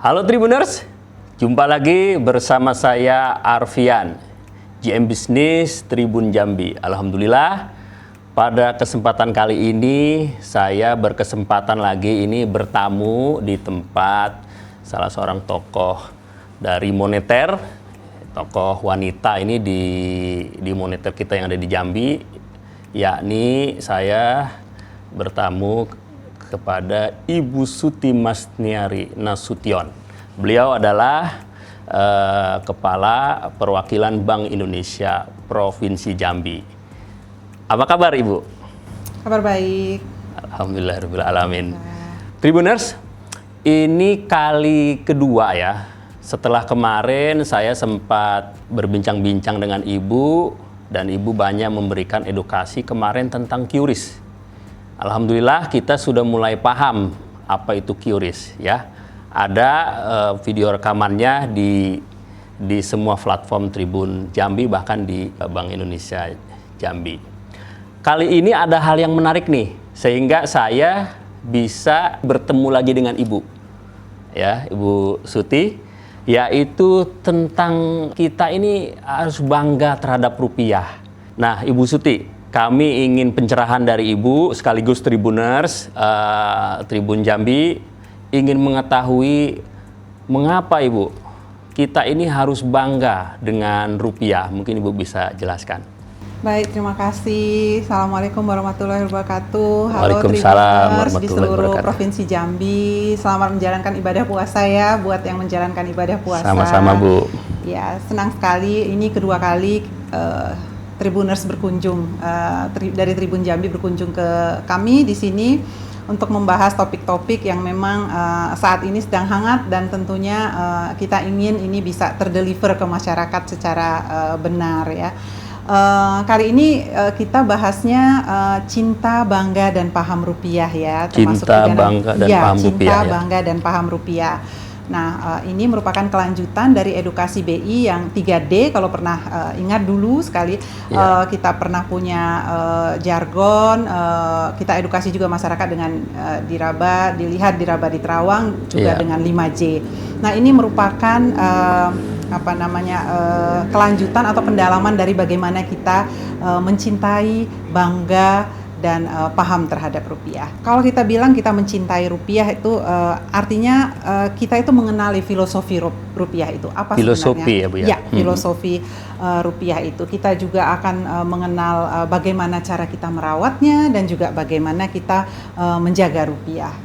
Halo Tribuners, jumpa lagi bersama saya Arfian, GM Bisnis Tribun Jambi. Alhamdulillah, pada kesempatan kali ini saya berkesempatan lagi ini bertamu di tempat salah seorang tokoh dari moneter, tokoh wanita ini di moneter kita yang ada di Jambi, yakni saya bertamu kepada Ibu Suti Masniari Nasution. Beliau adalah Kepala Perwakilan Bank Indonesia Provinsi Jambi. Apa kabar Ibu? Kabar baik. Alhamdulillahirabbil alamin. Tribuners, ini kali kedua ya. Setelah kemarin saya sempat berbincang-bincang dengan Ibu dan Ibu banyak memberikan edukasi kemarin tentang QRIS. Alhamdulillah kita sudah mulai paham apa itu QRIS ya. Ada video rekamannya di semua platform Tribun Jambi, bahkan di Bank Indonesia Jambi. Kali ini ada hal yang menarik nih, sehingga saya bisa bertemu lagi dengan Ibu ya, Ibu Suti, yaitu tentang kita ini harus bangga terhadap rupiah. Nah Ibu Suti, kami ingin pencerahan dari Ibu sekaligus Tribuners Tribun Jambi, ingin mengetahui mengapa Ibu kita ini harus bangga dengan rupiah. Mungkin Ibu bisa jelaskan. Baik, terima kasih. Assalamualaikum warahmatullahi wabarakatuh. Halo Waalaikumsalam Tribuners di seluruh Provinsi Jambi. Selamat menjalankan ibadah puasa ya buat yang menjalankan ibadah puasa. Sama-sama Bu. Ya, senang sekali ini kedua kali Tribuners berkunjung dari Tribun Jambi berkunjung ke kami di sini untuk membahas topik-topik yang memang saat ini sedang hangat dan tentunya kita ingin ini bisa terdeliver ke masyarakat secara benar ya. Kali ini kita bahasnya cinta, bangga, dan paham rupiah ya. Cinta, bangga, dan paham cinta, rupiah. Cinta, bangga, dan paham rupiah. Nah, ini merupakan kelanjutan dari edukasi BI yang 3D. Kalau pernah ingat dulu sekali, kita pernah punya jargon, kita edukasi juga masyarakat dengan dilihat diraba di terawang, juga dengan 5J. Nah, ini merupakan kelanjutan atau pendalaman dari bagaimana kita mencintai, bangga, dan paham terhadap rupiah. Kalau kita bilang kita mencintai rupiah itu artinya kita itu mengenali filosofi rupiah itu apa filosofi sebenarnya? Ya Bu ya. Ya, filosofi rupiah itu. Kita juga akan mengenal bagaimana cara kita merawatnya dan juga bagaimana kita menjaga rupiah.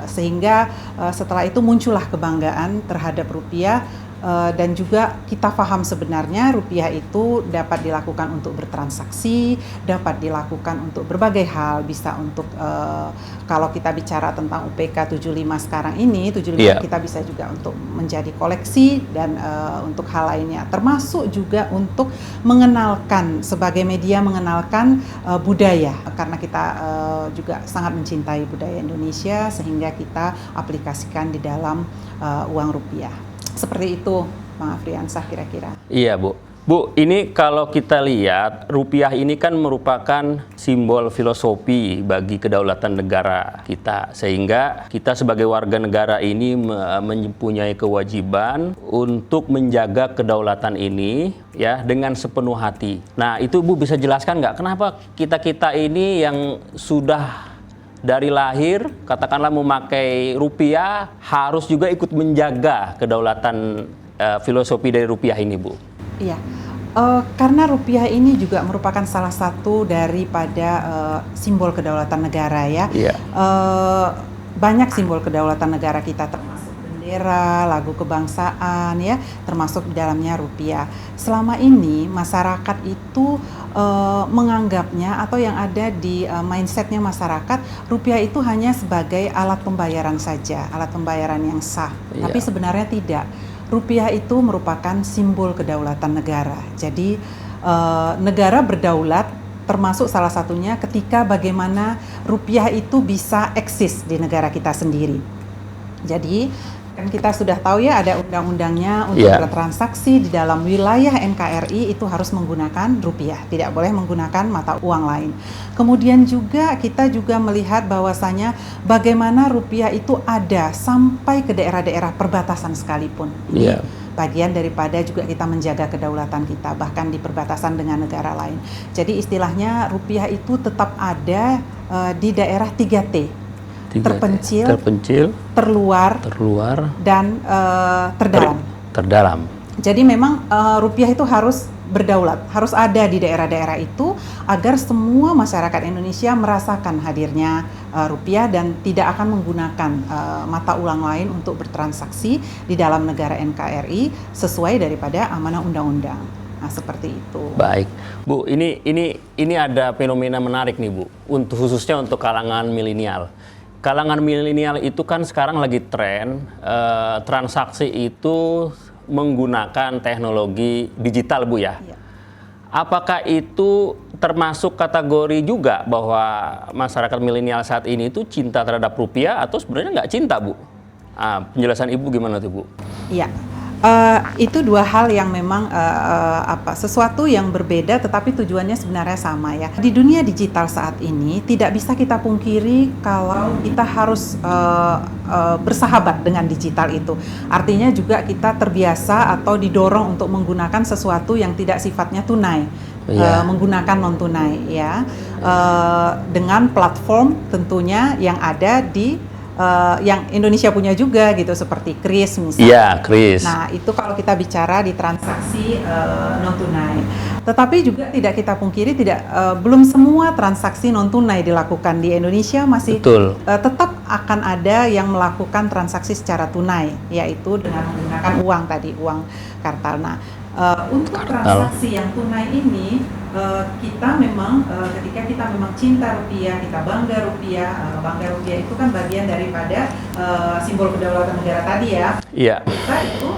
Sehingga setelah itu muncullah kebanggaan terhadap rupiah. Dan juga kita paham sebenarnya rupiah itu dapat dilakukan untuk bertransaksi, dapat dilakukan untuk berbagai hal, bisa untuk kalau kita bicara tentang UPK 75 sekarang ini, 75 kita bisa juga untuk menjadi koleksi dan untuk hal lainnya, termasuk juga untuk mengenalkan sebagai media mengenalkan budaya, karena kita juga sangat mencintai budaya Indonesia sehingga kita aplikasikan di dalam uang rupiah. Seperti itu, Bang Afriansah kira-kira. Iya Bu. Bu, ini kalau kita lihat rupiah ini kan merupakan simbol filosofi bagi kedaulatan negara kita. Sehingga kita sebagai warga negara ini mempunyai kewajiban untuk menjaga kedaulatan ini ya dengan sepenuh hati. Nah itu Bu bisa jelaskan nggak kenapa kita ini yang sudah dari lahir, katakanlah memakai rupiah, harus juga ikut menjaga kedaulatan filosofi dari rupiah ini, Bu? Iya, karena rupiah ini juga merupakan salah satu daripada simbol kedaulatan negara ya. Iya. Banyak simbol kedaulatan negara kita, termasuk bendera, lagu kebangsaan ya, termasuk di dalamnya rupiah. Selama ini masyarakat itu menganggapnya atau yang ada di mindsetnya masyarakat, rupiah itu hanya sebagai alat pembayaran saja, alat pembayaran yang sah. Tapi sebenarnya tidak. Rupiah itu merupakan simbol kedaulatan negara. Jadi negara berdaulat, termasuk salah satunya ketika bagaimana rupiah itu bisa eksis di negara kita sendiri. Jadi Kan kita sudah tahu ya ada undang-undangnya untuk Iya. bertransaksi di dalam wilayah NKRI itu harus menggunakan rupiah, tidak boleh menggunakan mata uang lain. Kemudian juga kita juga melihat bahwasanya bagaimana rupiah itu ada sampai ke daerah-daerah perbatasan sekalipun. Ini Iya. bagian daripada juga kita menjaga kedaulatan kita bahkan di perbatasan dengan negara lain. Jadi istilahnya rupiah itu tetap ada di daerah 3T. 3T. Terpencil, Terluar, dan terdalam. terdalam. Jadi memang rupiah itu harus berdaulat, harus ada di daerah-daerah itu agar semua masyarakat Indonesia merasakan hadirnya rupiah dan tidak akan menggunakan mata uang lain untuk bertransaksi di dalam negara NKRI sesuai daripada amanah undang-undang. Nah, seperti itu. Baik, Bu. Ini ada fenomena menarik nih, Bu. Khususnya untuk kalangan milenial. Kalangan milenial itu kan sekarang lagi tren transaksi itu menggunakan teknologi digital, Bu ya. Iya. Apakah itu termasuk kategori juga bahwa masyarakat milenial saat ini itu cinta terhadap rupiah atau sebenarnya nggak cinta, Bu? Penjelasan Ibu gimana tuh, Bu? Iya. Itu dua hal yang memang sesuatu yang berbeda tetapi tujuannya sebenarnya sama ya. Di dunia digital saat ini tidak bisa kita pungkiri kalau kita harus bersahabat dengan digital itu. Artinya juga kita terbiasa atau didorong untuk menggunakan sesuatu yang tidak sifatnya tunai. Menggunakan non tunai ya. Dengan platform tentunya yang ada di yang Indonesia punya juga gitu seperti Kris misalnya. Iya, Kris. Nah, itu kalau kita bicara di transaksi non tunai. Tetapi juga tidak kita pungkiri belum semua transaksi non tunai dilakukan di Indonesia, masih tetap akan ada yang melakukan transaksi secara tunai, yaitu dengan menggunakan uang tadi, uang kartal. Nah, untuk transaksi yang tunai ini kita memang ketika kita memang cinta rupiah, kita bangga rupiah itu kan bagian daripada simbol kedaulatan negara tadi ya. Iya. Kita itu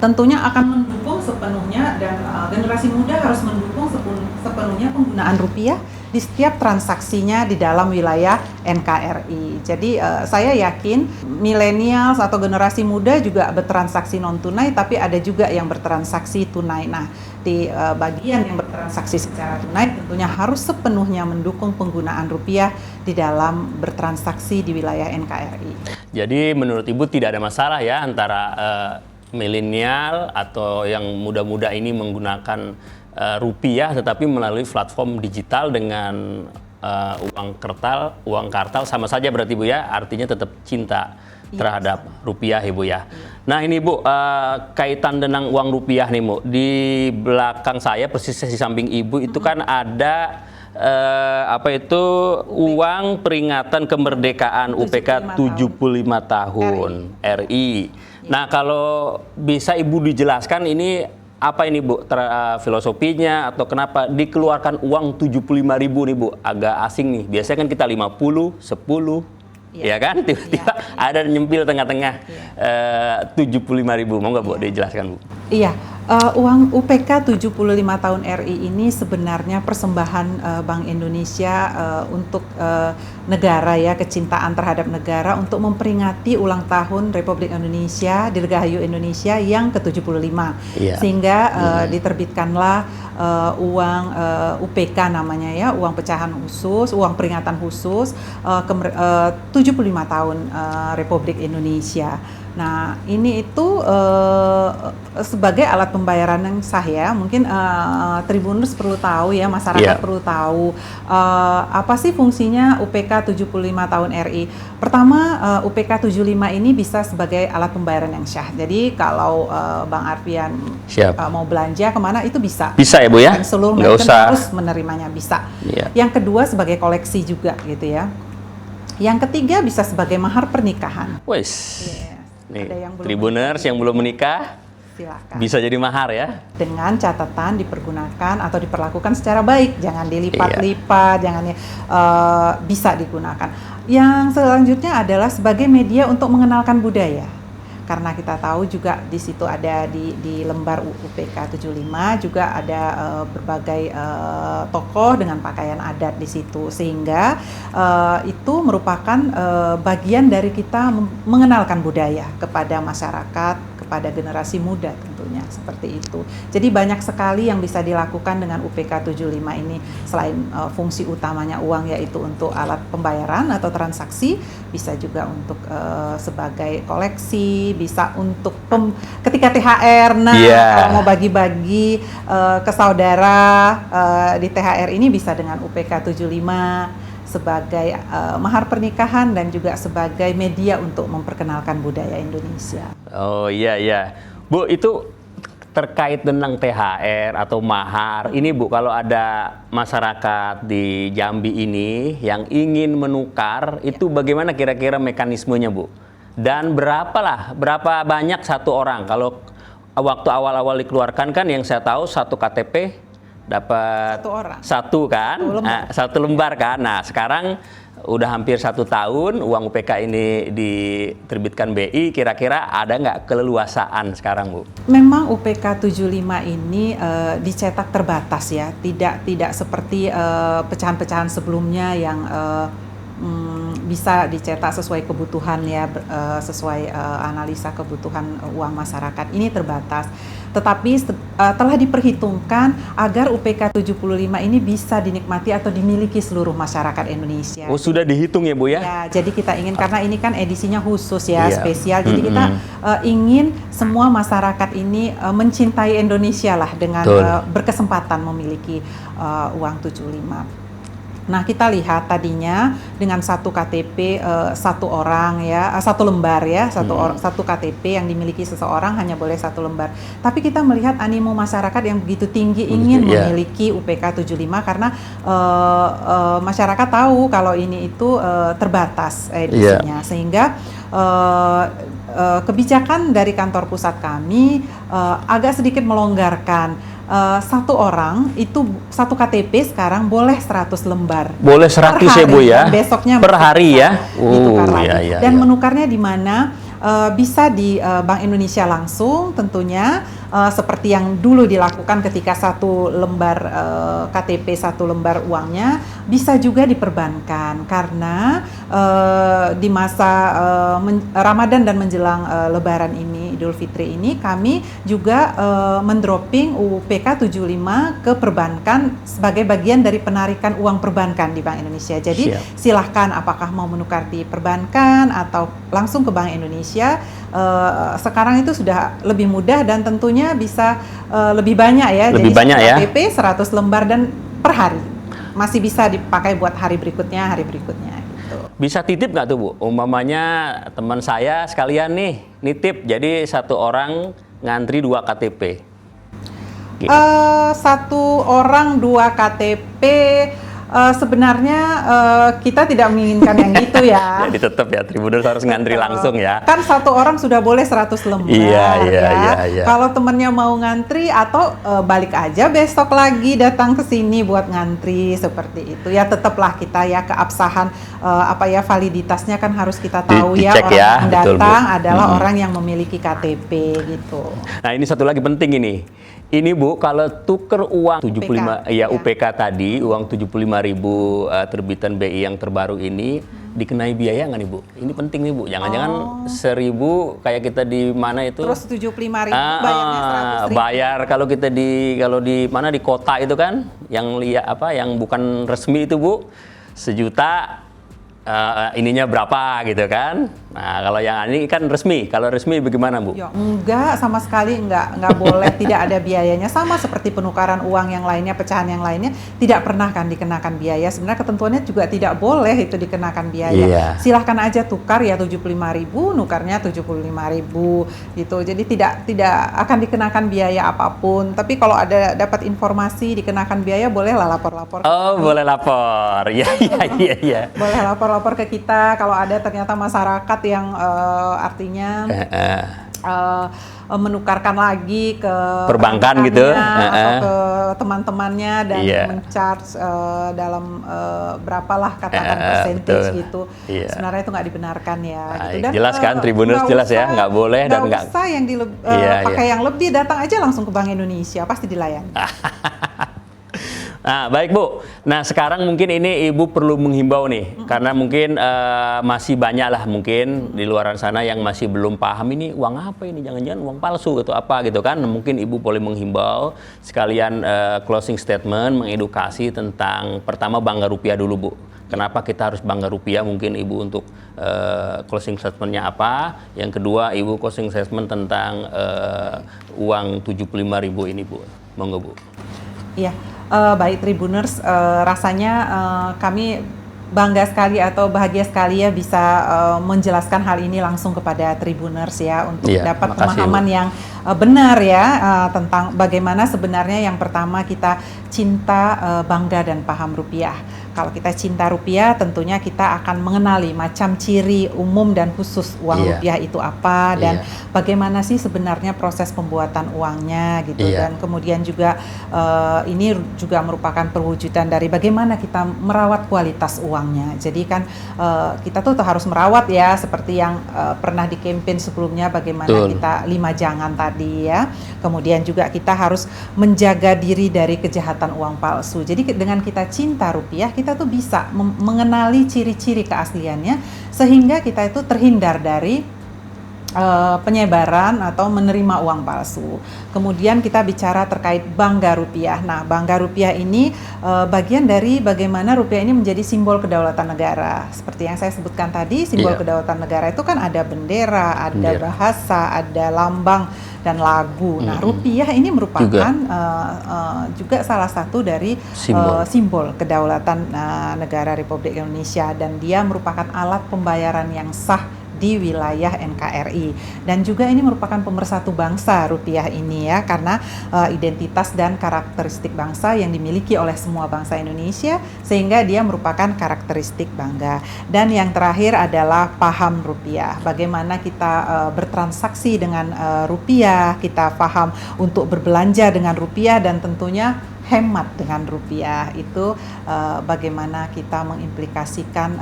tentunya akan mendukung sepenuhnya dan generasi muda harus mendukung sepenuhnya penggunaan rupiah di setiap transaksinya di dalam wilayah NKRI. Jadi saya yakin milenials atau generasi muda juga bertransaksi non tunai, tapi ada juga yang bertransaksi tunai. Nah, di bagian yang bertransaksi secara tunai tentunya harus sepenuhnya mendukung penggunaan rupiah di dalam bertransaksi di wilayah NKRI. Jadi menurut Ibu tidak ada masalah ya antara milenial atau yang muda-muda ini menggunakan rupiah tetapi melalui platform digital dengan uang kartal sama saja berarti Bu ya, artinya tetap cinta terhadap rupiah Ibu ya. Nah ini Bu, kaitan dengan uang rupiah nih Bu, di belakang saya persis di samping Ibu itu kan ada uang peringatan kemerdekaan UPK 75 tahun RI. Nah kalau bisa Ibu dijelaskan ini apa ini Bu, filosofinya atau kenapa dikeluarkan uang 75.000 nih Bu, agak asing nih. Biasanya kan kita 50, 10, ya kan? Tiba-tiba ada nyempil tengah-tengah 75.000. Mau nggak Bu dijelaskan Bu? Iya, uang UPK 75 tahun RI ini sebenarnya persembahan Bank Indonesia untuk negara ya, kecintaan terhadap negara untuk memperingati ulang tahun Republik Indonesia, Dirgahayu Indonesia yang ke-75. Sehingga diterbitkanlah uang UPK namanya ya, uang pecahan khusus, uang peringatan khusus 75 tahun Republik Indonesia. Nah, ini itu sebagai alat pembayaran yang sah ya. Mungkin Tribuners perlu tahu ya, masyarakat perlu tahu apa sih fungsinya UPK 75 tahun RI. Pertama, UPK 75 ini bisa sebagai alat pembayaran yang syah. Jadi kalau Bang Arfian mau belanja kemana itu bisa. Bisa ya Bu ya? Dan seluruh merchant harus menerimanya, bisa. Yang kedua sebagai koleksi juga gitu ya. Yang ketiga bisa sebagai mahar pernikahan. Nih, Tribuners yang belum menikah, silakan. Bisa jadi mahar ya. Dengan catatan dipergunakan atau diperlakukan secara baik, jangan dilipat-lipat, jangan bisa digunakan. Yang selanjutnya adalah sebagai media untuk mengenalkan budaya. karena kita tahu juga di situ ada di lembar UPK 75 juga ada berbagai tokoh dengan pakaian adat di situ, sehingga itu merupakan bagian dari kita mengenalkan budaya kepada masyarakat, kepada generasi muda tentunya, seperti itu. Jadi banyak sekali yang bisa dilakukan dengan UPK 75 ini, selain fungsi utamanya uang yaitu untuk alat pembayaran atau transaksi, bisa juga untuk sebagai koleksi, bisa untuk ketika THR, kalau mau bagi-bagi ke saudara di THR ini bisa dengan UPK 75 sebagai mahar pernikahan dan juga sebagai media untuk memperkenalkan budaya Indonesia. Oh iya, Bu, itu terkait tentang THR atau mahar ini, Bu, kalau ada masyarakat di Jambi ini yang ingin menukar, itu bagaimana kira-kira mekanismenya, Bu? Dan berapa banyak satu orang? Kalau waktu awal-awal dikeluarkan kan yang saya tahu satu KTP dapat satu kan, satu lembar kan. Nah sekarang udah hampir 1 tahun uang UPK ini diterbitkan BI, kira-kira ada nggak keleluasaan sekarang, Bu? Memang UPK 75 ini dicetak terbatas ya, tidak seperti pecahan-pecahan sebelumnya yang bisa dicetak sesuai kebutuhan ya, sesuai analisa kebutuhan uang masyarakat. Ini terbatas. Tetapi telah diperhitungkan agar UPK 75 ini bisa dinikmati atau dimiliki seluruh masyarakat Indonesia. Oh, sudah dihitung ya, Bu ya? Ya, jadi kita ingin, karena ini kan edisinya khusus ya, spesial. Jadi kita ingin semua masyarakat ini mencintai Indonesia lah dengan berkesempatan memiliki uang 75. Nah, kita lihat tadinya dengan satu KTP satu orang ya, satu lembar ya, satu KTP yang dimiliki seseorang hanya boleh 1 lembar. Tapi kita melihat animo masyarakat yang begitu tinggi ingin memiliki UPK 75 karena masyarakat tahu kalau ini itu terbatas edisinya, sehingga kebijakan dari kantor pusat kami agak sedikit melonggarkan. Satu orang itu satu KTP sekarang boleh 100 lembar. Boleh 100 ya, Bu ya? Besoknya per hari ya? Ditukar lagi. Dan menukarnya di mana? Bisa di Bank Indonesia langsung tentunya, seperti yang dulu dilakukan ketika 1 lembar KTP 1 lembar uangnya, bisa juga diperbankan karena di masa Ramadan dan menjelang Lebaran ini, Idul Fitri ini, kami juga mendropping UPK 75 ke perbankan sebagai bagian dari penarikan uang perbankan di Bank Indonesia. Jadi silahkan apakah mau menukar di perbankan atau langsung ke Bank Indonesia. Sekarang itu sudah lebih mudah dan tentunya bisa lebih banyak ya. Lebih jadi banyak ya. KTP 100 lembar dan per hari. Masih bisa dipakai buat hari berikutnya gitu. Bisa titip nggak tuh, Bu? Umpamanya teman saya sekalian nih nitip, jadi 1 orang ngantri 2 KTP. Gitu. 1 orang 2 KTP. Sebenarnya kita tidak menginginkan yang gitu ya. Jadi tetap ya, Tribuners harus ngantri langsung ya. Kan 1 orang sudah boleh 100 lembar. Iya. Kalau temennya mau ngantri atau balik aja besok lagi datang ke sini buat ngantri seperti itu. Ya tetaplah kita ya keabsahan validitasnya kan harus kita tahu ya. Orang yang datang adalah orang yang memiliki KTP gitu. Nah, ini satu lagi penting ini. Ini, Bu, kalau tuker uang 75 UPK tadi, uang 75.000 terbitan BI yang terbaru ini dikenai biaya nggak nih, Bu? Ini penting nih, Bu. Jangan-jangan 1.000 kayak kita di mana itu? Terus 75.000 bayarnya 100.000. Bayar kalau kita di mana di kota itu kan, yang yang bukan resmi itu, Bu, 1 juta. Ininya berapa gitu kan? Nah, kalau yang ini kan resmi. Kalau resmi bagaimana, Bu? Ya, enggak, sama sekali enggak boleh. Tidak ada biayanya. Sama seperti penukaran uang yang lainnya, pecahan yang lainnya, tidak pernah kan dikenakan biaya. Sebenarnya ketentuannya juga tidak boleh itu dikenakan biaya. Silahkan aja tukar ya 75.000, nukarnya 75.000 gitu. Jadi tidak akan dikenakan biaya apapun. Tapi kalau ada dapat informasi dikenakan biaya, bolehlah lapor-lapor. Oh, boleh lapor. Iya. Boleh lapor ke kita kalau ada ternyata masyarakat yang artinya menukarkan lagi ke perbankan gitu, atau ke teman-temannya dan men-charge dalam berapalah katakan percentage gitu. Sebenarnya itu nggak dibenarkan ya. Gitu. Dan jelas kan, Tribuners jelas ya, nggak boleh dan nggak usah yang pakai yang lebih, datang aja langsung ke Bank Indonesia, pasti dilayani. Nah, baik Bu. Nah, sekarang mungkin ini Ibu perlu menghimbau nih, karena mungkin masih banyak lah mungkin di luar sana yang masih belum paham ini uang apa ini, jangan-jangan uang palsu atau apa gitu kan. Mungkin Ibu boleh menghimbau sekalian closing statement, mengedukasi tentang pertama bangga rupiah dulu Bu. Kenapa kita harus bangga rupiah? Mungkin Ibu untuk closing statementnya apa? Yang kedua Ibu closing statement tentang uang 75.000 ini Bu. Monggo Bu. Iya. Baik Tribuners, rasanya kami bangga sekali atau bahagia sekali ya bisa menjelaskan hal ini langsung kepada Tribuners ya untuk dapat pemahaman yang benar ya tentang bagaimana sebenarnya yang pertama kita cinta, bangga dan paham rupiah. Kalau kita cinta rupiah, tentunya kita akan mengenali macam ciri umum dan khusus uang rupiah itu apa dan bagaimana sih sebenarnya proses pembuatan uangnya gitu. Dan kemudian juga ini juga merupakan perwujudan dari bagaimana kita merawat kualitas uangnya. Jadi kan kita tuh harus merawat ya, seperti yang pernah di campaign sebelumnya bagaimana kita 5 jangan tadi ya. Kemudian juga kita harus menjaga diri dari kejahatan uang palsu. Jadi dengan kita cinta rupiah, kita tuh bisa mengenali ciri-ciri keasliannya sehingga kita itu terhindar dari penyebaran atau menerima uang palsu. Kemudian kita bicara terkait bangga rupiah. Nah, bangga rupiah ini bagian dari bagaimana rupiah ini menjadi simbol kedaulatan negara. Seperti yang saya sebutkan tadi, simbol kedaulatan negara itu kan ada bendera, ada bahasa, ada lambang dan lagu. Nah, rupiah ini merupakan juga salah satu dari simbol kedaulatan negara Republik Indonesia dan dia merupakan alat pembayaran yang sah di wilayah NKRI dan juga ini merupakan pemersatu bangsa rupiah ini ya karena identitas dan karakteristik bangsa yang dimiliki oleh semua bangsa Indonesia sehingga dia merupakan karakteristik bangga. Dan yang terakhir adalah paham rupiah, bagaimana kita bertransaksi dengan rupiah, kita paham untuk berbelanja dengan rupiah dan tentunya hemat dengan rupiah. Itu bagaimana kita mengimplikasikan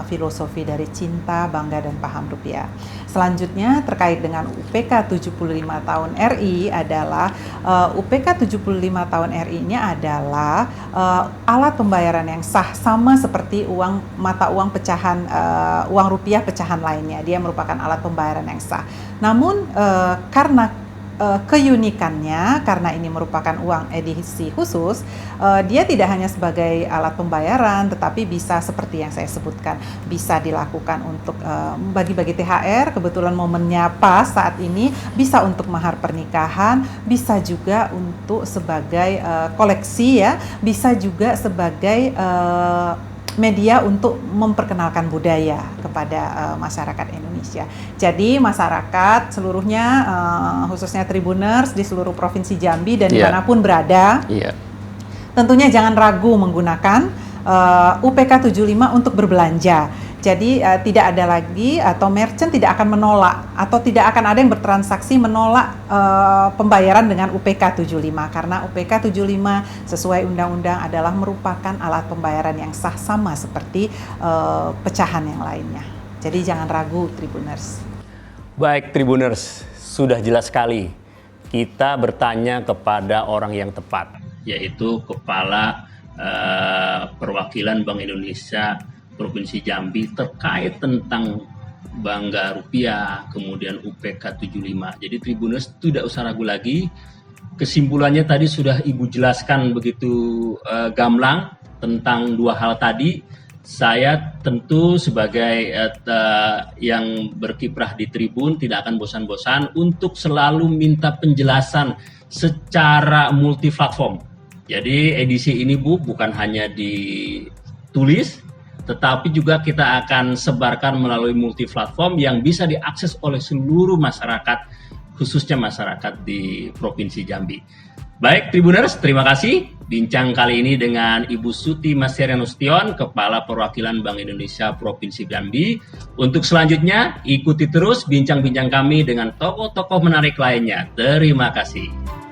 filosofi dari cinta, bangga dan paham rupiah. Selanjutnya terkait dengan UPK 75 tahun RI adalah UPK 75 tahun RI ini adalah alat pembayaran yang sah sama seperti mata uang pecahan uang rupiah pecahan lainnya. Dia merupakan alat pembayaran yang sah. Namun karena keunikannya, karena ini merupakan uang edisi khusus, dia tidak hanya sebagai alat pembayaran, tetapi bisa seperti yang saya sebutkan, bisa dilakukan untuk bagi-bagi THR, kebetulan momennya pas saat ini, bisa untuk mahar pernikahan, bisa juga untuk sebagai koleksi ya, bisa juga sebagai media untuk memperkenalkan budaya kepada masyarakat Indonesia. Jadi masyarakat seluruhnya, khususnya Tribuners di seluruh provinsi Jambi dan dimanapun berada, tentunya jangan ragu menggunakan UPK 75 untuk berbelanja. Jadi tidak ada lagi atau merchant tidak akan menolak atau tidak akan ada yang bertransaksi menolak pembayaran dengan UPK 75 karena UPK 75 sesuai undang-undang adalah merupakan alat pembayaran yang sah sama seperti pecahan yang lainnya. Jadi jangan ragu Tribuners. Baik Tribuners, sudah jelas sekali kita bertanya kepada orang yang tepat, yaitu Kepala Perwakilan Bank Indonesia Provinsi Jambi terkait tentang bangga rupiah, kemudian UPK 75. Jadi Tribuners tidak usah ragu lagi. Kesimpulannya tadi sudah Ibu jelaskan begitu gamblang tentang dua hal tadi. Saya tentu sebagai yang berkiprah di Tribun tidak akan bosan-bosan untuk selalu minta penjelasan secara multiplatform. Jadi edisi ini Bu bukan hanya ditulis, tetapi juga kita akan sebarkan melalui multiplatform yang bisa diakses oleh seluruh masyarakat, khususnya masyarakat di Provinsi Jambi. Baik Tribuners, terima kasih. bincang kali ini dengan Ibu Suti Maserianustion, Kepala Perwakilan Bank Indonesia Provinsi Jambi. Untuk selanjutnya, ikuti terus bincang-bincang kami dengan tokoh-tokoh menarik lainnya. Terima kasih.